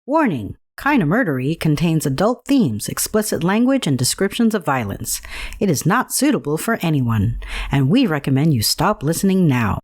Warning! Kinda Murdery contains adult themes, explicit language, and descriptions of violence. It is not suitable for anyone, and we recommend you stop listening now.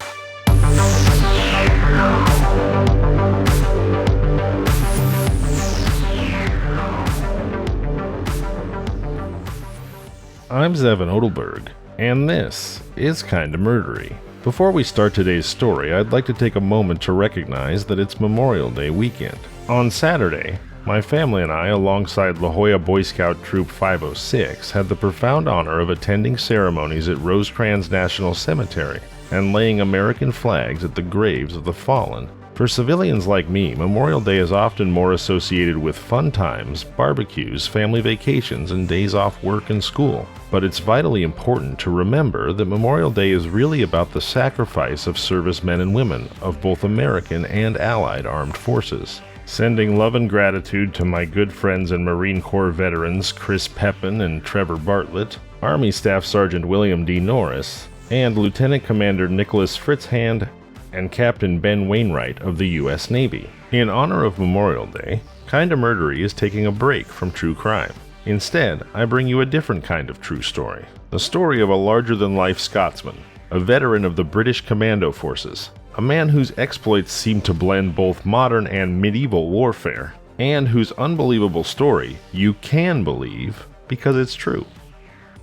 I'm Zevin Odelberg, and this is Kinda Murdery. Before we start today's story, I'd like to take a moment to recognize that it's Memorial Day weekend. On Saturday, my family and I, alongside La Jolla Boy Scout Troop 506, had the profound honor of attending ceremonies at Rosecrans National Cemetery and laying American flags at the graves of the fallen. For civilians like me, Memorial Day is often more associated with fun times, barbecues, family vacations, and days off work and school. But it's vitally important to remember that Memorial Day is really about the sacrifice of servicemen and women of both American and Allied armed forces. Sending love and gratitude to my good friends and Marine Corps veterans Chris Pepin and Trevor Bartlett, Army Staff Sergeant William D. Norris, and Lieutenant Commander Nicholas Fritzhand and Captain Ben Wainwright of the U.S. Navy. In honor of Memorial Day, Kinda Murdery is taking a break from true crime. Instead, I bring you a different kind of true story. The story of a larger-than-life Scotsman, a veteran of the British Commando Forces, a man whose exploits seem to blend both modern and medieval warfare, and whose unbelievable story you can believe because it's true.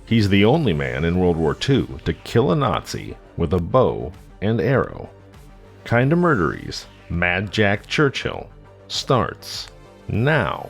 He's the only man in World War II to kill a Nazi with a bow and arrow. Kinda Murdery's Mad Jack Churchill starts now.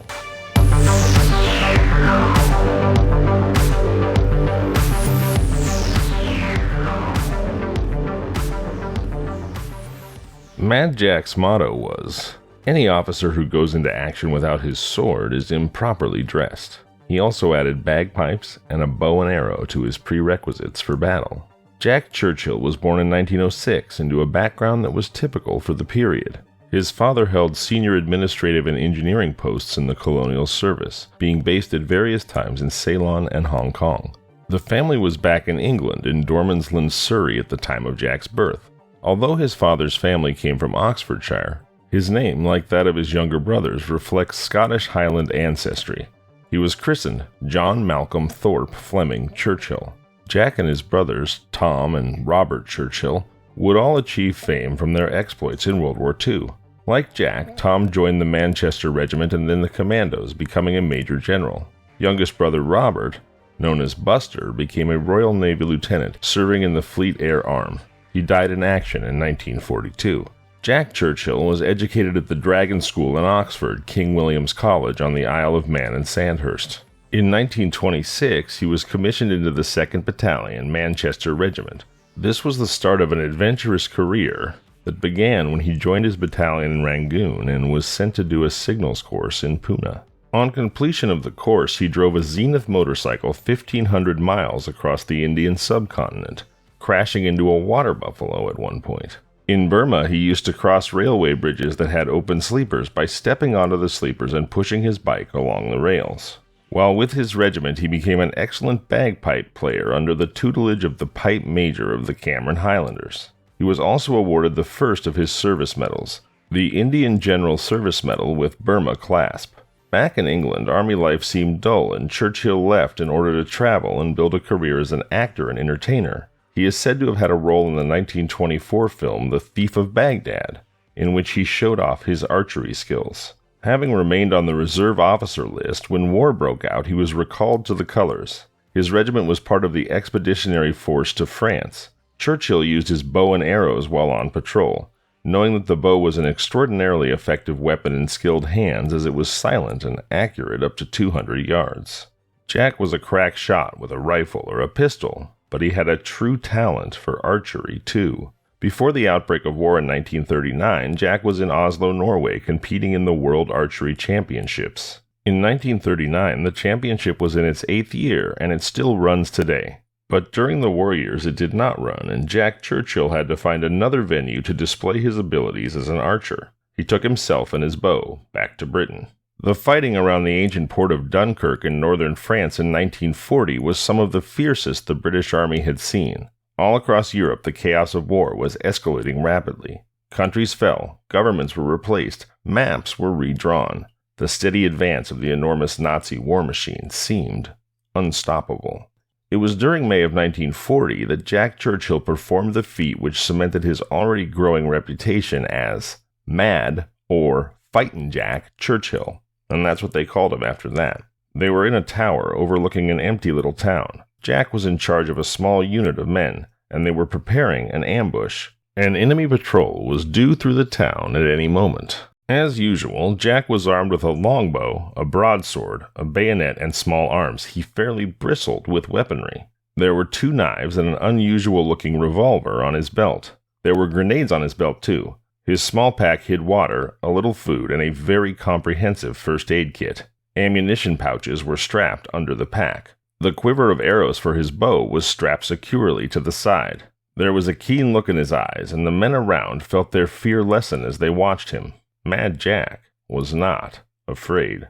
Mad Jack's motto was, "Any officer who goes into action without his sword is improperly dressed." He also added bagpipes and a bow and arrow to his prerequisites for battle. Jack Churchill was born in 1906 into a background that was typical for the period. His father held senior administrative and engineering posts in the colonial service, being based at various times in Ceylon and Hong Kong. The family was back in England in Dormansland, Surrey at the time of Jack's birth. Although his father's family came from Oxfordshire, his name, like that of his younger brothers, reflects Scottish Highland ancestry. He was christened John Malcolm Thorpe Fleming Churchill. Jack and his brothers, Tom and Robert Churchill, would all achieve fame from their exploits in World War II. Like Jack, Tom joined the Manchester Regiment and then the Commandos, becoming a Major General. Youngest brother Robert, known as Buster, became a Royal Navy lieutenant, serving in the Fleet Air Arm. He died in action in 1942. Jack Churchill was educated at the Dragon School in Oxford, King William's College on the Isle of Man and Sandhurst. In 1926, he was commissioned into the 2nd Battalion, Manchester Regiment. This was the start of an adventurous career that began when he joined his battalion in Rangoon and was sent to do a signals course in Pune. On completion of the course, he drove a Zenith motorcycle 1,500 miles across the Indian subcontinent, crashing into a water buffalo at one point. In Burma, he used to cross railway bridges that had open sleepers by stepping onto the sleepers and pushing his bike along the rails. While with his regiment, he became an excellent bagpipe player under the tutelage of the Pipe Major of the Cameron Highlanders. He was also awarded the first of his service medals, the Indian General Service Medal with Burma clasp. Back in England, army life seemed dull, and Churchill left in order to travel and build a career as an actor and entertainer. He is said to have had a role in the 1924 film The Thief of Baghdad, in which he showed off his archery skills. Having remained on the reserve officer list, when war broke out, he was recalled to the colors. His regiment was part of the expeditionary force to France. Churchill used his bow and arrows while on patrol, knowing that the bow was an extraordinarily effective weapon in skilled hands as it was silent and accurate up to 200 yards. Jack was a crack shot with a rifle or a pistol, but he had a true talent for archery too. Before the outbreak of war in 1939, Jack was in Oslo, Norway, competing in the World Archery Championships. In 1939, the championship was in its 8th year, and it still runs today. But during the war years, it did not run, and Jack Churchill had to find another venue to display his abilities as an archer. He took himself and his bow back to Britain. The fighting around the ancient port of Dunkirk in northern France in 1940 was some of the fiercest the British Army had seen. All across Europe, the chaos of war was escalating rapidly. Countries fell, governments were replaced, maps were redrawn. The steady advance of the enormous Nazi war machine seemed unstoppable. It was during May of 1940 that Jack Churchill performed the feat which cemented his already growing reputation as Mad or Fightin' Jack Churchill, and that's what they called him after that. They were in a tower overlooking an empty little town. Jack was in charge of a small unit of men, and they were preparing an ambush. An enemy patrol was due through the town at any moment. As usual, Jack was armed with a longbow, a broadsword, a bayonet, and small arms. He fairly bristled with weaponry. There were 2 knives and an unusual-looking revolver on his belt. There were grenades on his belt, too. His small pack hid water, a little food, and a very comprehensive first aid kit. Ammunition pouches were strapped under the pack. The quiver of arrows for his bow was strapped securely to the side. There was a keen look in his eyes, and the men around felt their fear lessen as they watched him. Mad Jack was not afraid.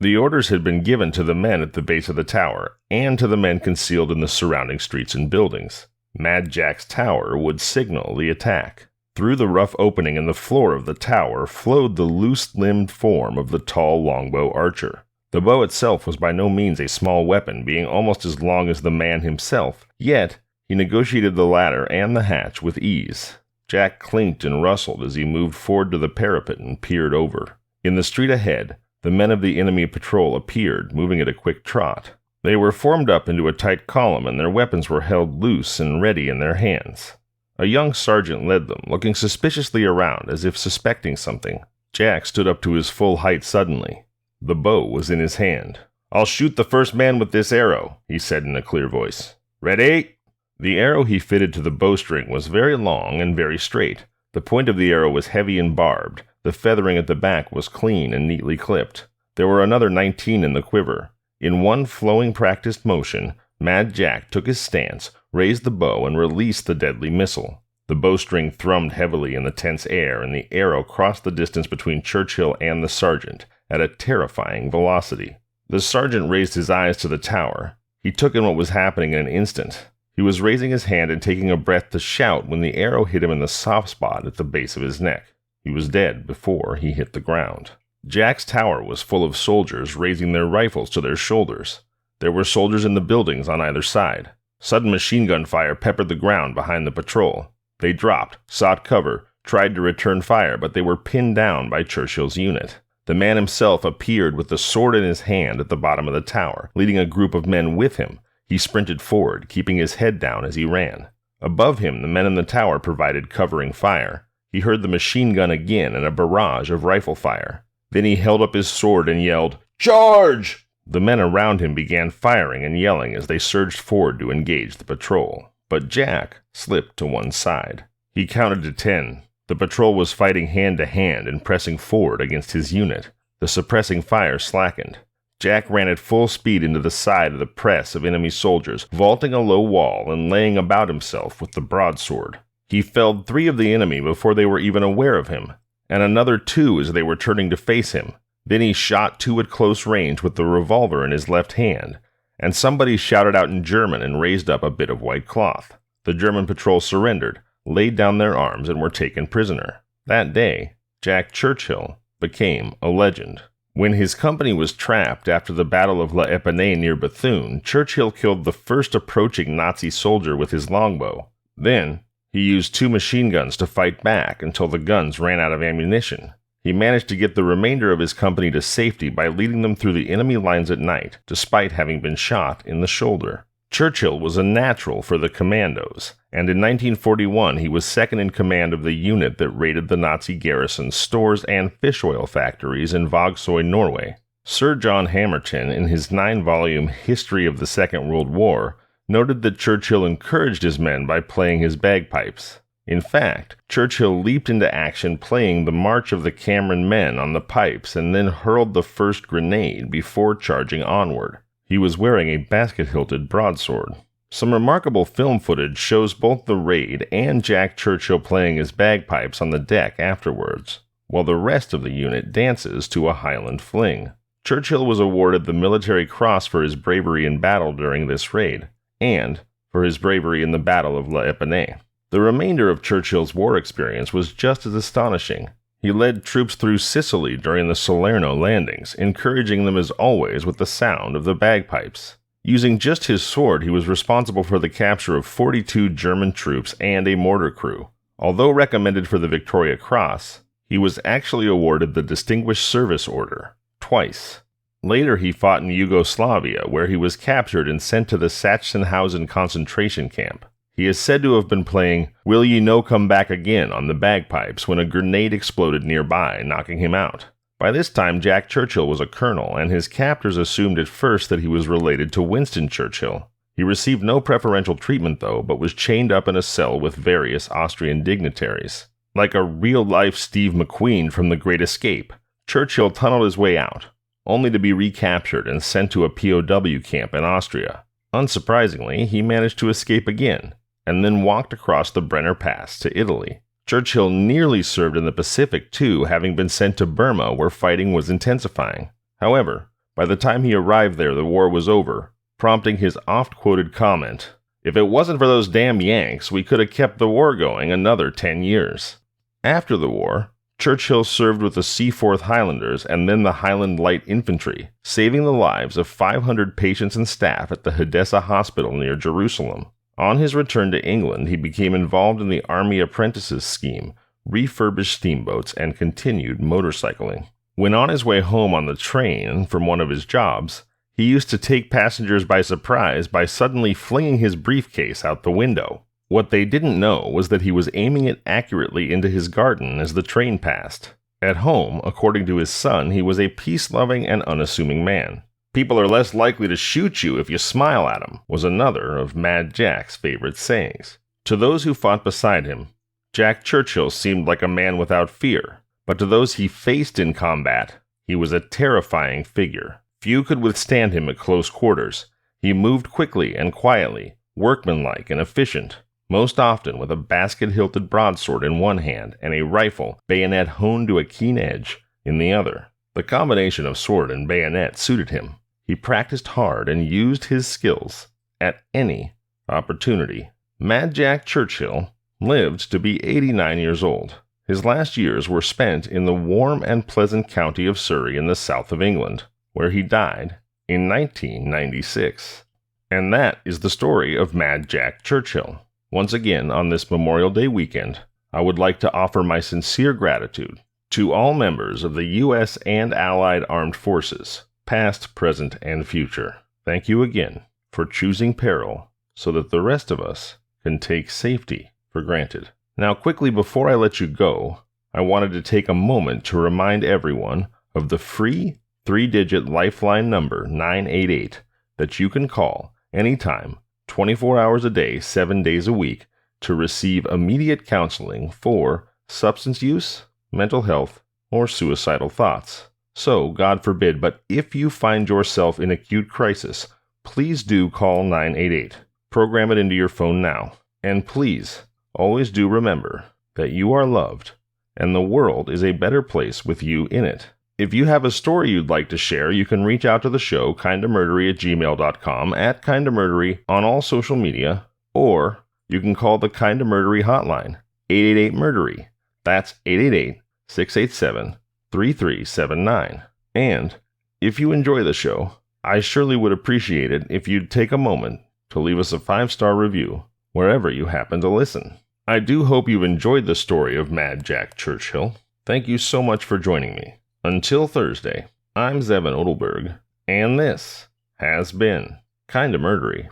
The orders had been given to the men at the base of the tower, and to the men concealed in the surrounding streets and buildings. Mad Jack's tower would signal the attack. Through the rough opening in the floor of the tower flowed the loose-limbed form of the tall longbow archer. The bow itself was by no means a small weapon, being almost as long as the man himself, yet he negotiated the ladder and the hatch with ease. Jack clinked and rustled as he moved forward to the parapet and peered over. In the street ahead, the men of the enemy patrol appeared, moving at a quick trot. They were formed up into a tight column, and their weapons were held loose and ready in their hands. A young sergeant led them, looking suspiciously around as if suspecting something. Jack stood up to his full height suddenly. The bow was in his hand. "I'll shoot the first man with this arrow," he said in a clear voice. "Ready?" The arrow he fitted to the bowstring was very long and very straight. The point of the arrow was heavy and barbed. The feathering at the back was clean and neatly clipped. There were another 19 in the quiver. In one flowing practiced motion, Mad Jack took his stance, raised the bow, and released the deadly missile. The bowstring thrummed heavily in the tense air, and the arrow crossed the distance between Churchill and the sergeant at a terrifying velocity. The sergeant raised his eyes to the tower. He took in what was happening in an instant. He was raising his hand and taking a breath to shout when the arrow hit him in the soft spot at the base of his neck. He was dead before he hit the ground. Jack's tower was full of soldiers raising their rifles to their shoulders. There were soldiers in the buildings on either side. Sudden machine gun fire peppered the ground behind the patrol. They dropped, sought cover, tried to return fire, but they were pinned down by Churchill's unit. The man himself appeared with the sword in his hand at the bottom of the tower, leading a group of men with him. He sprinted forward, keeping his head down as he ran. Above him, the men in the tower provided covering fire. He heard the machine gun again and a barrage of rifle fire. Then he held up his sword and yelled, "Charge!" The men around him began firing and yelling as they surged forward to engage the patrol. But Jack slipped to one side. He counted to 10. The patrol was fighting hand to hand and pressing forward against his unit. The suppressing fire slackened. Jack ran at full speed into the side of the press of enemy soldiers, vaulting a low wall and laying about himself with the broadsword. He felled 3 of the enemy before they were even aware of him, and another 2 as they were turning to face him. Then he shot 2 at close range with the revolver in his left hand, and somebody shouted out in German and raised up a bit of white cloth. The German patrol surrendered, laid down their arms, and were taken prisoner. That day, Jack Churchill became a legend. When his company was trapped after the Battle of La Épinay near Bethune, Churchill killed the first approaching Nazi soldier with his longbow. Then, he used 2 machine guns to fight back until the guns ran out of ammunition. He managed to get the remainder of his company to safety by leading them through the enemy lines at night, despite having been shot in the shoulder. Churchill was a natural for the commandos, and in 1941 he was second in command of the unit that raided the Nazi garrison's stores and fish oil factories in Vågsøy, Norway. Sir John Hamerton, in his 9-volume History of the Second World War, noted that Churchill encouraged his men by playing his bagpipes. In fact, Churchill leaped into action playing the March of the Cameron Men on the pipes and then hurled the first grenade before charging onward. He was wearing a basket-hilted broadsword. Some remarkable film footage shows both the raid and Jack Churchill playing his bagpipes on the deck afterwards, while the rest of the unit dances to a Highland fling. Churchill was awarded the Military Cross for his bravery in battle during this raid, and for his bravery in the Battle of La Épinay. The remainder of Churchill's war experience was just as astonishing. He led troops through Sicily during the Salerno landings, encouraging them as always with the sound of the bagpipes. Using just his sword, he was responsible for the capture of 42 German troops and a mortar crew. Although recommended for the Victoria Cross, he was actually awarded the Distinguished Service Order twice. Later, he fought in Yugoslavia, where he was captured and sent to the Sachsenhausen concentration camp. He is said to have been playing "Will Ye No Come Back Again" on the bagpipes when a grenade exploded nearby, knocking him out. By this time, Jack Churchill was a colonel, and his captors assumed at first that he was related to Winston Churchill. He received no preferential treatment, though, but was chained up in a cell with various Austrian dignitaries. Like a real-life Steve McQueen from The Great Escape, Churchill tunneled his way out, only to be recaptured and sent to a POW camp in Austria. Unsurprisingly, he managed to escape again, and then walked across the Brenner Pass to Italy. Churchill nearly served in the Pacific too, having been sent to Burma where fighting was intensifying. However, by the time he arrived there, the war was over, prompting his oft-quoted comment, "If it wasn't for those damn Yanks, we could have kept the war going another 10 years. After the war, Churchill served with the Seaforth Highlanders and then the Highland Light Infantry, saving the lives of 500 patients and staff at the Hadassah Hospital near Jerusalem. On his return to England, he became involved in the Army Apprentices scheme, refurbished steamboats, and continued motorcycling. When on his way home on the train from one of his jobs, he used to take passengers by surprise by suddenly flinging his briefcase out the window. What they didn't know was that he was aiming it accurately into his garden as the train passed. At home, according to his son, he was a peace-loving and unassuming man. "People are less likely to shoot you if you smile at them," was another of Mad Jack's favorite sayings. To those who fought beside him, Jack Churchill seemed like a man without fear, but to those he faced in combat, he was a terrifying figure. Few could withstand him at close quarters. He moved quickly and quietly, workmanlike and efficient, most often with a basket-hilted broadsword in one hand and a rifle, bayonet honed to a keen edge, in the other. The combination of sword and bayonet suited him. He practiced hard and used his skills at any opportunity. Mad Jack Churchill lived to be 89 years old. His last years were spent in the warm and pleasant county of Surrey in the south of England, where he died in 1996. And that is the story of Mad Jack Churchill. Once again, on this Memorial Day weekend, I would like to offer my sincere gratitude to all members of the U.S. and Allied Armed Forces, past, present, and future. Thank you again for choosing peril so that the rest of us can take safety for granted. Now, quickly before I let you go, I wanted to take a moment to remind everyone of the free 3-digit lifeline number 988 that you can call anytime, 24 hours a day, 7 days a week, to receive immediate counseling for substance use, mental health, or suicidal thoughts. So, God forbid, but if you find yourself in acute crisis, please do call 988. Program it into your phone now. And please, always do remember that you are loved, and the world is a better place with you in it. If you have a story you'd like to share, you can reach out to the show, kindamurdery@gmail.com, at kindamurdery on all social media, or you can call the Kinda Murdery hotline, 888-MURDERY. That's 888-687-3379. And if you enjoy the show, I surely would appreciate it if you'd take a moment to leave us a 5-star review wherever you happen to listen. I do hope you've enjoyed the story of Mad Jack Churchill. Thank you so much for joining me. Until Thursday, I'm Zevin Odelberg, and this has been Kinda Murdery.